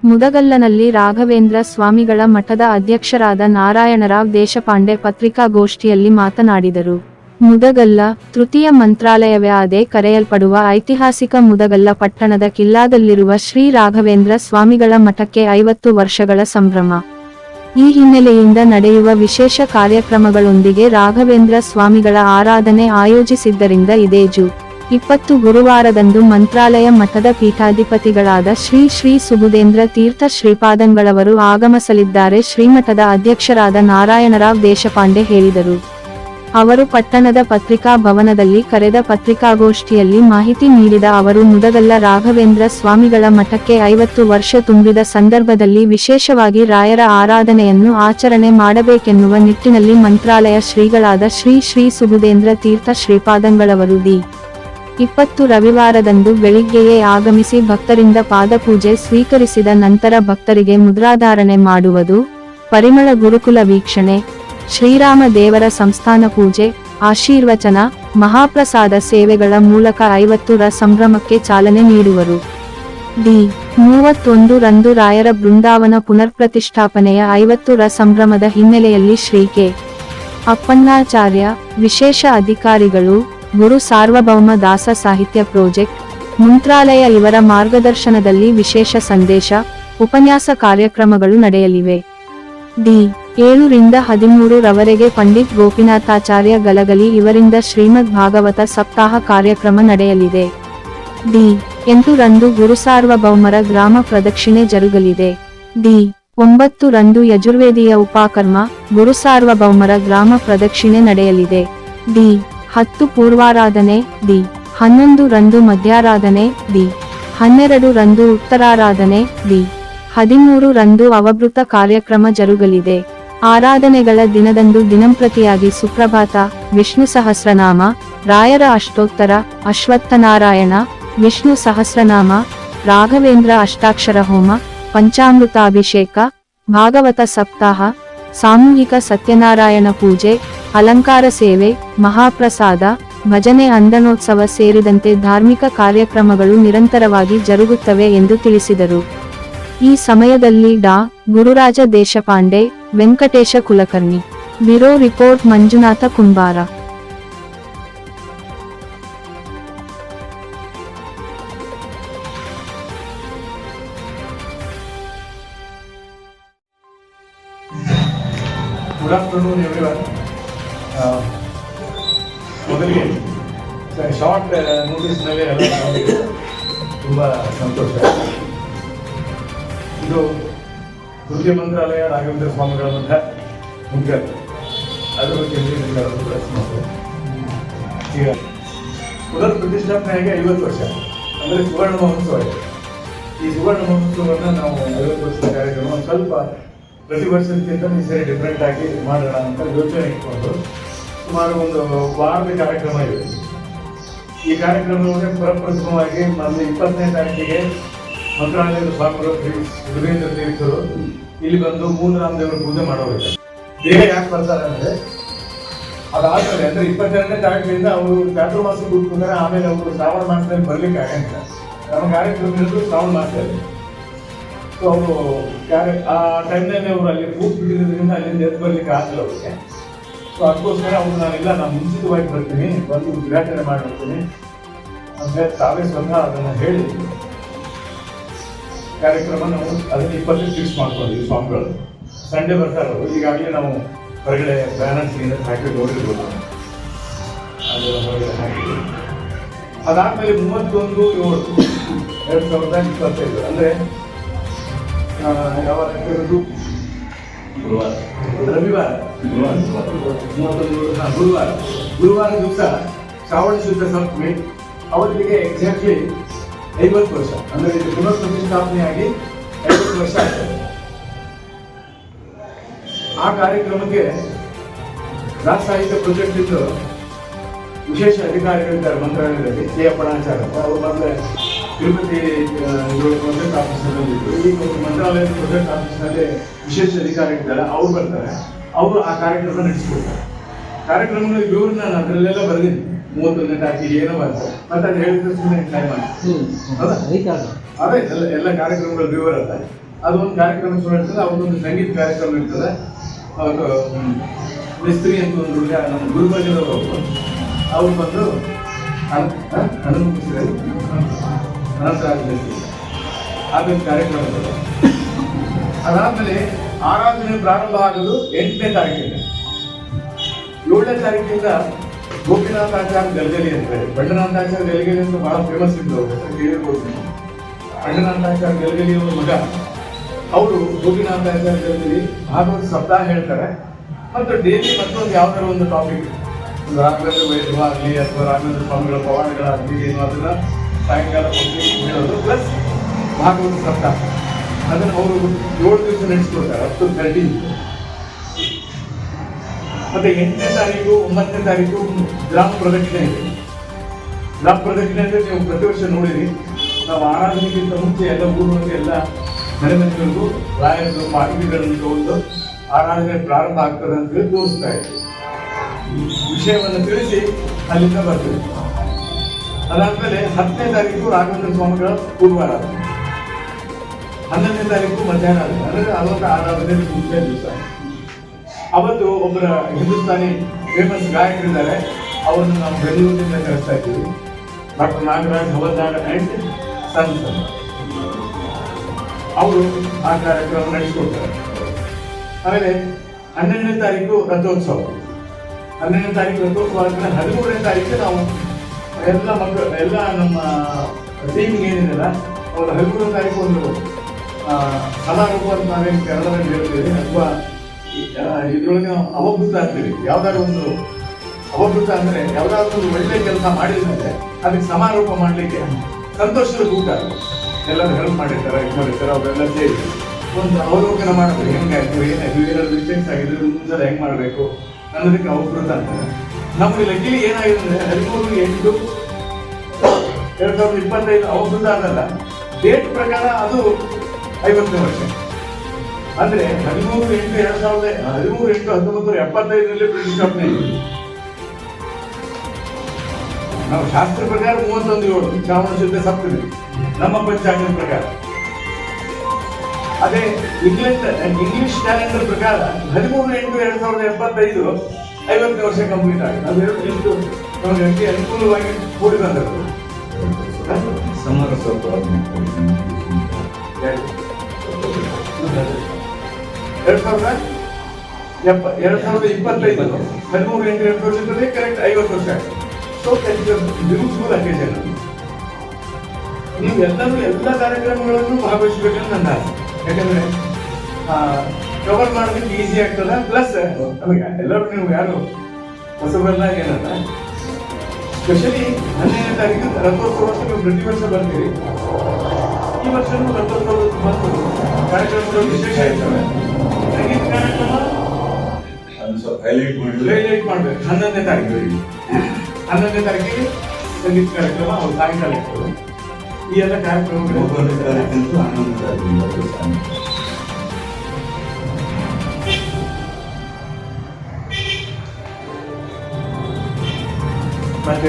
ಮುದಗಲ್ಲನಲ್ಲಿ ರಾಘವೇಂದ್ರ ಸ್ವಾಮಿಗಳ ಮಠದ ಅಧ್ಯಕ್ಷರಾದ ನಾರಾಯಣರಾವ್ ದೇಶಪಾಂಡೆ ಪತ್ರಿಕಾಗೋಷ್ಠಿಯಲ್ಲಿ ಮಾತನಾಡಿದರು. ಮುದಗಲ್ಲ ತೃತೀಯ ಮಂತ್ರಾಲಯವೇ ಆದೇ ಕರೆಯಲ್ಪಡುವ ಐತಿಹಾಸಿಕ ಮುದಗಲ್ಲ ಪಟ್ಟಣದ ಕಿಲ್ಲಾದಲ್ಲಿರುವ ಶ್ರೀ ರಾಘವೇಂದ್ರ ಸ್ವಾಮಿಗಳ ಮಠಕ್ಕೆ 50 ವರ್ಷಗಳ ಸಂಭ್ರಮ. ಈ ಹಿನ್ನೆಲೆಯಿಂದ ನಡೆಯುವ ವಿಶೇಷ ಕಾರ್ಯಕ್ರಮಗಳೊಂದಿಗೆ ರಾಘವೇಂದ್ರ ಸ್ವಾಮಿಗಳ ಆರಾಧನೆ ಆಯೋಜಿಸಿದ್ದರಿಂದ ಇದೇ ಜು. 20 ಗುರುವಾರದಂದು ಮಂತ್ರಾಲಯ ಮಠದ ಪೀಠಾಧಿಪತಿಗಳಾದ ಶ್ರೀ ಶ್ರೀ ಸುಬುಧೇಂದ್ರ ತೀರ್ಥ ಶ್ರೀಪಾದಂಗಳವರು ಆಗಮಿಸಲಿದ್ದಾರೆ. ಶ್ರೀಮಠದ ಅಧ್ಯಕ್ಷರಾದ ನಾರಾಯಣರಾವ್ ದೇಶಪಾಂಡೆ ಹೇಳಿದರು. ಅವರು ಪಟ್ಟಣದ ಪತ್ರಿಕಾ ಭವನದಲ್ಲಿ ಕರೆದ ಪತ್ರಿಕಾಗೋಷ್ಠಿಯಲ್ಲಿ ಮಾಹಿತಿ ನೀಡಿದ ಅವರು ಮುದಗಲ್ಲ ರಾಘವೇಂದ್ರ ಸ್ವಾಮಿಗಳ ಮಠಕ್ಕೆ 50 ವರ್ಷ ತುಂಬಿದ ಸಂದರ್ಭದಲ್ಲಿ ವಿಶೇಷವಾಗಿ ರಾಯರ ಆರಾಧನೆಯನ್ನು ಆಚರಣೆ ಮಾಡಬೇಕೆನ್ನುವ ನಿಟ್ಟಿನಲ್ಲಿ ಮಂತ್ರಾಲಯ ಶ್ರೀಗಳಾದ ಶ್ರೀ ಶ್ರೀ ಸುಬುಧೇಂದ್ರ ತೀರ್ಥ ಶ್ರೀಪಾದಂಗಳವರು ದಿ. 20 ರವಿವಾರದಂದು ಬೆಳಿಗ್ಗೆಯೇ ಆಗಮಿಸಿ ಭಕ್ತರಿಂದ ಪಾದಪೂಜೆ ಸ್ವೀಕರಿಸಿದ ನಂತರ ಭಕ್ತರಿಗೆ ಮುದ್ರಾಧಾರಣೆ ಮಾಡುವುದು, ಪರಿಮಳ ಗುರುಕುಲ ವೀಕ್ಷಣೆ, ಶ್ರೀರಾಮ ದೇವರ ಸಂಸ್ಥಾನ ಪೂಜೆ, ಆಶೀರ್ವಚನ, ಮಹಾಪ್ರಸಾದ ಸೇವೆಗಳ ಮೂಲಕ 50 ರ ಸಂಭ್ರಮಕ್ಕೆ ಚಾಲನೆ ನೀಡುವರು. ದಿ. 31 ರಂದು ರಾಯರ ಬೃಂದಾವನ ಪುನರ್ಪ್ರತಿಷ್ಠಾಪನೆಯ 50 ರ ಸಂಭ್ರಮದ ಹಿನ್ನೆಲೆಯಲ್ಲಿ ಶ್ರೀ ಕೆ. ಅಪ್ಪಣ್ಣಾಚಾರ್ಯ, ವಿಶೇಷ ಅಧಿಕಾರಿಗಳು, ಗುರು ಸಾರ್ವಭೌಮ ದಾಸ ಸಾಹಿತ್ಯ ಪ್ರಾಜೆಕ್ಟ್, ಮಂತ್ರಾಲಯ ಇವರ ಮಾರ್ಗದರ್ಶನದಲ್ಲಿ ವಿಶೇಷ ಸಂದೇಶ, ಉಪನ್ಯಾಸ ಕಾರ್ಯಕ್ರಮಗಳು ನಡೆಯಲಿವೆ. ದಿ. 7 ರಿಂದ 13 ರವರೆಗೆ ಪಂಡಿತ್ ಗೋಪಿನಾಥಾಚಾರ್ಯ ಗಲಗಲಿ ಇವರಿಂದ ಶ್ರೀಮದ್ ಭಾಗವತ ಸಪ್ತಾಹ ಕಾರ್ಯಕ್ರಮ ನಡೆಯಲಿದೆ. ದಿ. 8 ರಂದು ಗುರುಸಾರ್ವಭೌಮರ ಗ್ರಾಮ ಪ್ರದಕ್ಷಿಣೆ ಜರುಗಲಿದೆ. ದಿ. 9 ರಂದು ಯಜುರ್ವೇದಿಯ ಉಪಕರ್ಮ, ಗುರುಸಾರ್ವಭೌಮರ ಗ್ರಾಮ ಪ್ರದಕ್ಷಿಣೆ ನಡೆಯಲಿದೆ. ದಿ. 10 ಪೂರ್ವಾರಾಧನೆ, ದಿ. 11 ರಂದು ಮಧ್ಯಾರಾಧನೆ, ದಿ. 12 ರಂದು ಉತ್ತರಾರಾಧನೆ, ದಿ. 13 ರಂದು ಅವಭೃತ ಕಾರ್ಯಕ್ರಮ ಜರುಗಲಿದೆ. ಆರಾಧನೆಗಳ ದಿನದಂದು ದಿನಂಪ್ರತಿಯಾಗಿ ಸುಪ್ರಭಾತ, ವಿಷ್ಣು ಸಹಸ್ರನಾಮ, ರಾಯರ ಅಷ್ಟೋತ್ತರ, ಅಶ್ವತ್ಥನಾರಾಯಣ, ವಿಷ್ಣು ಸಹಸ್ರನಾಮ, ರಾಘವೇಂದ್ರ ಅಷ್ಟಾಕ್ಷರ ಹೋಮ, ಪಂಚಾಮೃತಾಭಿಷೇಕ, ಭಾಗವತ ಸಪ್ತಾಹ, ಸಾಮೂಹಿಕ ಸತ್ಯನಾರಾಯಣ ಪೂಜೆ, ಅಲಂಕಾರ ಸೇವೆ, ಮಹಾಪ್ರಸಾದ, ಭಜನೆ, ಅಂದನೋತ್ಸವ ಸೇರಿದಂತೆ ಧಾರ್ಮಿಕ ಕಾರ್ಯಕ್ರಮಗಳು ನಿರಂತರವಾಗಿ ಜರುಗುತ್ತವೆ ಎಂದು ತಿಳಿಸಿದರು. ಈ ಸಮಯದಲ್ಲಿ ಡಾ. ಗುರುರಾಜ ದೇಶಪಾಂಡೆ, ವೆಂಕಟೇಶ ಕುಲಕರ್ಣಿ. ಬ್ಯೂರೋ ರಿಪೋರ್ಟ್ ಮಂಜುನಾಥ ಕುಂಬಾರ. Good afternoon everyone. ಮೊದಲಿಗೆ ಶಾರ್ಟ್ ನೋಟಿಸ್ನಲ್ಲಿ ಎಲ್ಲ ತುಂಬ ಸಂತೋಷ. ಇದು ತೃತೀಯ ಮಂತ್ರಾಲಯ ರಾಘವೇಂದ್ರ ಸ್ವಾಮಿಗಳ ಮಠ ಮುಖ್ಯ, ಅದರ ಬಗ್ಗೆ ಈಗ ಪುನರ್ ಪ್ರತಿಷ್ಠಾಪನೆಯಾಗಿ 50 ವರ್ಷ ಅಂದರೆ ಸುವರ್ಣ ಮಹೋತ್ಸವ ಇದೆ. ಈ ಸುವರ್ಣ ಮಹೋತ್ಸವವನ್ನು ನಾವು 50 ವರ್ಷದ ಕಾರ್ಯಕ್ರಮ ಸ್ವಲ್ಪ ಪ್ರತಿ ವರ್ಷಕ್ಕಿಂತ ಈ ಸರಿ ಡಿಫ್ರೆಂಟ್ ಆಗಿ ಮಾಡೋಣ ಅಂತ ಯೋಚನೆ ಇಟ್ಕೊಂಡು ಸುಮಾರು ಒಂದು ವಾರದ ಕಾರ್ಯಕ್ರಮ ಇದೆ. ಈ ಕಾರ್ಯಕ್ರಮವನ್ನು ಪ್ರಪ್ರಥಮವಾಗಿ ಮೊದಲು 20ನೇ ತಾರೀಕಿಗೆ ಮಂತ್ರಾಲಯದ ಸ್ವಾಮಿಗಳು ಸುರೇಂದ್ರ ತೀರ್ಥರು ಇಲ್ಲಿ ಬಂದು ಮೂಲರಾಮ ದೇವರ ಪೂಜೆ ಮಾಡೋರು. ಬೇಗ ಯಾಕೆ ಬರ್ತಾರೆ ಅಂದರೆ ಅದಾದ್ಮೇಲೆ ಅಂದರೆ 22ನೇ ತಾರೀಕಿನಿಂದ ಅವರು ಚಾತುರ್ಮಾಸ ಕೂತ್ಕೊಂಡ್ರೆ ಆಮೇಲೆ ಅವರು ಶ್ರಾವಣ ಮಾಸದಲ್ಲಿ ಬರ್ಲಿಕ್ಕೆ ಆಗಂಗಿಲ್ಲ. ನಮ್ಮ ಕಾರ್ಯಕ್ರಮ ಇರೋದು ಶ್ರಾವಣ ಮಾಸದಲ್ಲಿ. ಸೊ ಅವರು ಆ ಟೈಮ್ನಲ್ಲಿ ಅವರು ಅಲ್ಲಿ ಕೂತ್ಬಿಟ್ಟಿರೋದ್ರಿಂದ ಅಲ್ಲಿಂದ ಎದ್ದು ಬರ್ಲಿಕ್ಕೆ ಆಗಲ್ಲ ಅವ್ರಿಗೆ. ಸೊ ಅದಕ್ಕೋಸ್ಕರ ಅವರು ನಾನು ಮುಂಚಿತವಾಗಿ ಬರ್ತೀನಿ, ಬಂದು ಉದ್ಘಾಟನೆ ಮಾಡಿರ್ತೀನಿ ಅಂತ ತಾವೇ ಸ್ವತಃ ಅದನ್ನು ಹೇಳಿ ಕಾರ್ಯಕ್ರಮ ನಾವು ಅದನ್ನು 20ಕ್ಕೆ ಫಿಕ್ಸ್ ಮಾಡ್ಕೊಂಡಿದ್ವಿ. ಸ್ವಾಮಿಗಳು ಸಂಡೇ ಬರ್ತಾರೆ ಅವರು. ಈಗಾಗಲೇ ನಾವು ಹೊರಗಡೆ ಬ್ಯಾನರ್ಸ್ ಹಾಕಿ ನೋಡಿರ್ಬೋದು, ಅದೆಲ್ಲ ಹೊರಗಡೆ ಹಾಕಿದ್ವಿ. ಅದಾದಮೇಲೆ 31/7/2025 ಅಂದರೆ ಯಾವಾಗ ರವಿವಾರ, 31 ಗುರುವಾರ ದಿವಸ ಶ್ರಾವಣ ಶುದ್ಧ ಸಪ್ತಮಿ, ಅವತ್ತಿಗೆ ಎಕ್ಸಾಕ್ಟ್ಲಿ 50 ವರ್ಷ ಅಂದರೆ ಇದು ಪುನರ್ ಪ್ರತಿಷ್ಠಾಪನೆಯಾಗಿ 50 ವರ್ಷ ಆಗ್ತದೆ. ಆ ಕಾರ್ಯಕ್ರಮಕ್ಕೆ ದಾಸ ಸಾಹಿತ್ಯ ಪ್ರಾಜೆಕ್ಟ್ ಇದ್ದು ವಿಶೇಷ ಅಧಿಕಾರಿಗಳಿದ್ದಾರೆ ಮಂತ್ರಾಲಯದಲ್ಲಿ. ಕೆ. ಅಪ್ಪಣ್ಣಾಚಾರ್ಯ ಅವರು ಮೊದಲೇ ತಿರುಪತಿ ಪ್ರಾಜೆಕ್ಟ್ ಆಫೀಸ್ನಲ್ಲಿ ಇದ್ದರು. ಈಗ ಮಂತ್ರಾಲಯದ ಪ್ರಾಜೆಕ್ಟ್ ಆಫೀಸ್ನಲ್ಲಿ ವಿಶೇಷ ಅಧಿಕಾರಿಗಳಿದ್ದಾರೆ, ಅವ್ರು ಬರ್ತಾರೆ. ಅವರು ಆ ಕಾರ್ಯಕ್ರಮ ನಡೆಸಿಕೊಡ್ತಾರೆ. ಕಾರ್ಯಕ್ರಮಗಳ ವಿವರ ನಾನು ಅದರಲ್ಲೆಲ್ಲ ಬರೆದಿದ್ದೀನಿ. 31ನೇ ತಾರೀಕಿಗೆ ಏನೋ ಬರ್ತದೆ, ಮತ್ತೆ ಅದು ಹೇಳಿದ್ರೆ ಸುಮ್ಮನೆ ಟೈಮ್ ಆಗಿ ಅದೇ ಎಲ್ಲ ಕಾರ್ಯಕ್ರಮಗಳ ವಿವರ ಅಲ್ಲ. ಅದೊಂದು ಕಾರ್ಯಕ್ರಮ ಶುರು ಇರ್ತದೆ. ಅವತ್ತೊಂದು ಸಂಗೀತ ಕಾರ್ಯಕ್ರಮ ಇರ್ತದೆ. ಅವರು ಮಿಸ್ತ್ರಿ ಅಂತ ಒಂದು ಹುಡುಗ ನಮ್ಮ ಗುಲ್ಬರ್ಗದವರು ಅವ್ರು ಬಂದು ಅನಂತರಾಜ್ ಮಿಸ್ತ್ರಿ ಅದೊಂದು ಕಾರ್ಯಕ್ರಮ ಇರ್ತದೆ. ಅದಾದ್ಮೇಲೆ ಆರಾಧನೆ ಪ್ರಾರಂಭ ಆಗೋದು 8ನೇ ತಾರೀಕಿಂದ. 7ನೇ ತಾರೀಕಿಂದ ಗೋಪಿನಾಥಾಚಾರ್ಯ ಗಲಗಲಿ ಅಂತ ಹೇಳಿ, ಬಂಡನಾಥಾಚಾರ್ಯ ಗಲಗಲಿ ಅಂತ ಬಹಳ ಫೇಮಸ್ ಇದ್ರು, ಕೇಳಿರ್ಬೋದು. ಬಂಡನಾಥಾಚಾರ್ಯ ಗಲಗಲಿ ಅವರ ಮಗ ಅವರು ಗೋಪಿನಾಥಾಚಾರ್ಯ ಗಲಗಲಿ ಭಾಗವತ ಸಪ್ತಾಹ ಹೇಳ್ತಾರೆ. ಮತ್ತು ಡೈಲಿ ಮತ್ತೊಂದು ಯಾವ್ದಾದ್ರು ಒಂದು ಟಾಪಿಕ್, ರಾಘವೇಂದ್ರ ವೈದ್ಯ ಆಗಲಿ ಅಥವಾ ರಾಘವೇಂದ್ರ ಸ್ವಾಮಿಗಳ ಪವಾಡಗಳಾಗಲಿ ಏನು ಅದನ್ನ ಸಾಯಂಕಾಲ ಹೇಳೋದು, ಪ್ಲಸ್ ಭಾಗವತ ಸಪ್ತಾಹ ಅದನ್ನು ಅವರು 7 ದಿವಸ ನಡೆಸ್ಕೊಡ್ತಾರೆ, ಅಪ್ ಟು 13. ಮತ್ತೆ 8ನೇ ತಾರೀಕು 9ನೇ ತಾರೀಕು ಗ್ರಾಮ ಪ್ರದಕ್ಷಿಣೆ ಇದೆ. ಗ್ರಾಮ ಪ್ರದಕ್ಷಿಣೆ ಅಂದ್ರೆ ನೀವು ಪ್ರತಿ ವರ್ಷ ನೋಡಿರಿ, ನಾವು ಆರಾಧನೆಗಿಂತ ಮುಂಚೆ ಎಲ್ಲ ಊರಿನಲ್ಲಿ ಎಲ್ಲ ಮನೆಮನೆಗಳಿಗೂ ರಾಯರು ಪಾಠಿಗಳನ್ನು ತಗೊಂಡು ಆರಾಧನೆ ಪ್ರಾರಂಭ ಆಗ್ತದೆ ಅಂತ ಹೇಳಿ ತೋರಿಸ್ತಾ ಇದ್ದೀವಿ. ವಿಷಯವನ್ನು ತಿಳಿಸಿ ಅಲ್ಲಿಂದ ಬರ್ತೀವಿ. ಅದಾದ್ಮೇಲೆ 10ನೇ ತಾರೀಕು ರಾಘವೇಂದ್ರ ಸ್ವಾಮಿಗಳ ಪೂರ್ವಾರಾಧನೆ, 11ನೇ ತಾರೀಕು ಮಧ್ಯಾಹ್ನ ಅಂದ್ರೆ ಅವತ್ತು ಆರಾಧನೆ ಮುಂಚೆ ದಿವಸ. ಅವತ್ತು ಒಬ್ಬರ ಹಿಂದೂಸ್ತಾನಿ ಫೇಮಸ್ ಗಾಯಕರಿದ್ದಾರೆ, ಅವರನ್ನು ನಾವು ಬೆಂಗಳೂರಿನಿಂದ ಕರೆಸ್ತಾ ಇದ್ದೀವಿ. Doctor Nagaraj Havaldar and sons ಅವರು ಆ ಕಾರ್ಯಕ್ರಮ ನಡೆಸಿಕೊಡ್ತಾರೆ. ಆಮೇಲೆ 12ನೇ ತಾರೀಕು ರಥೋತ್ಸವ. 12ನೇ ತಾರೀಕು ರಥೋತ್ಸವ ಆದ್ಮೇಲೆ 13ನೇ ತಾರೀಕು ನಾವು ಎಲ್ಲ ಮಕ್ಕಳು ಎಲ್ಲ ನಮ್ಮ ಟೀಮ್ ಏನಿದೆಲ್ಲ ಅವರು 13ನೇ ತಾರೀಕು ಒಂದು ಸಮಾರೋಪ ಅಂತ ನಾವೇನು ಕನ್ನಡದಲ್ಲಿ ಹೇಳ್ತೀವಿ, ಅಥವಾ ಇದ್ರೊಳಗೆ ಅವಭೃತ ಅಂತೀವಿ. ಯಾವ್ದಾದ್ರು ಒಂದು ಅವಭೃತ ಅಂದ್ರೆ ಯಾವ್ದಾದ್ರು ಒಂದು ಒಳ್ಳೆ ಕೆಲಸ ಮಾಡಿದ್ಮೇಲೆ ಅದಕ್ಕೆ ಸಮಾರೋಪ ಮಾಡ್ಲಿಕ್ಕೆ ಸಂತೋಷದ ಊಟ ಎಲ್ಲರೂ ಹೆಲ್ಪ್ ಮಾಡಿರ್ತಾರೆ, ಇದು ಮಾಡಿರ್ತಾರೆ, ಅವರೆಲ್ಲ ಸೇರಿ ಒಂದು ಅವಲೋಕನ ಮಾಡಬೇಕು. ಹೆಂಗಾಯ್ತು, ಏನಾಯ್ತು, ಏನಾದ್ರು ಮಿಸ್ಟೇಕ್ಸ್ ಆಗಿದ್ರೆ ಮುಂದೆ ಹೆಂಗ್ ಮಾಡ್ಬೇಕು ಅನ್ನೋದಕ್ಕೆ ಅವಭೃತ ಅಂತಾರೆ. ನಮ್ಗೆ ಲಕ್ಕಿಲಿ ಏನಾಗಿದೆ ಅಂದ್ರೆ 13/8/2025 ಅವಭೃತ ಅದಲ್ಲ, ಡೇಟ್ ಪ್ರಕಾರ ಅದು 50ನೇ ವರ್ಷ. ಅಂದ್ರೆ 13/8/1975 ಪ್ರತಿಷ್ಠಾಪನೆ. ನಾವು ಶಾಸ್ತ್ರ ಪ್ರಕಾರ 31/7 ಶ್ರಾವಣ ಶುದ್ಧ ಸಪ್ತಮಿ, ನಮ್ಮ ಪಂಚಾಂಗದ ಪ್ರಕಾರ. ಅದೇ ಇಂಗ್ಲಿಷ್ ಕ್ಯಾಲೆಂಡರ್ ಪ್ರಕಾರ 13/8/2075 50ನೇ ವರ್ಷ ಕಂಪ್ಲೀಟ್ ಆಗಿದೆ. ಅದು ಎಷ್ಟು ನಮಗೆ ಅನುಕೂಲವಾಗಿ ಕೂಡಿ ಬಂದದ್ದು. ಸಮರ ಸ್ವಲ್ಪ 2025 13/8/2025 ಕರೆಕ್ಟ್ 50 ವರ್ಷ ಆಗಿದೆ. So beautiful occasion. ನೀವು ಎಲ್ಲರೂ ಎಲ್ಲ ಕಾರ್ಯಕ್ರಮಗಳನ್ನು ಭಾಗವಹಿಸಬೇಕಂತ ನನ್ನ ಆಸೆ. ಯಾಕಂದ್ರೆ ಕವರ್ ಮಾಡೋದಕ್ಕೆ ಈಸಿ ಆಗ್ತದೆ. ಪ್ಲಸ್ ನಮಗೆ ಎಲ್ಲರೂ ನೀವು ಯಾರು ಹೊಸಬರಲ್ಲ ಏನಲ್ಲ, ಸ್ಪೆಷಲಿ 12ನೇ ತಾರೀಕು ರಥೋತ್ಸವ ನೀವು ಪ್ರತಿ ವರ್ಷ ಬರ್ತೀರಿ. ಈ ವರ್ಷನೂ ರಥೋತ್ಸವದ ಮತ್ತು ಕಾರ್ಯಕ್ರಮಗಳು ವಿಶೇಷ ಇರ್ತವೆ. ಸಂಗೀತ ಕಾರ್ಯಕ್ರಮ ಹೈಲೈಟ್ ಮಾಡ್ಬೇಕು. 11ನೇ ತಾರೀಕಿಗೆ ಸಂಗೀತ ಕಾರ್ಯಕ್ರಮ ಅವ್ರು ಸಾಯಂಕಾಲ ಇರ್ತದೆ. ಈ ಎಲ್ಲ ಕಾರ್ಯಕ್ರಮಗಳು ಮತ್ತೆ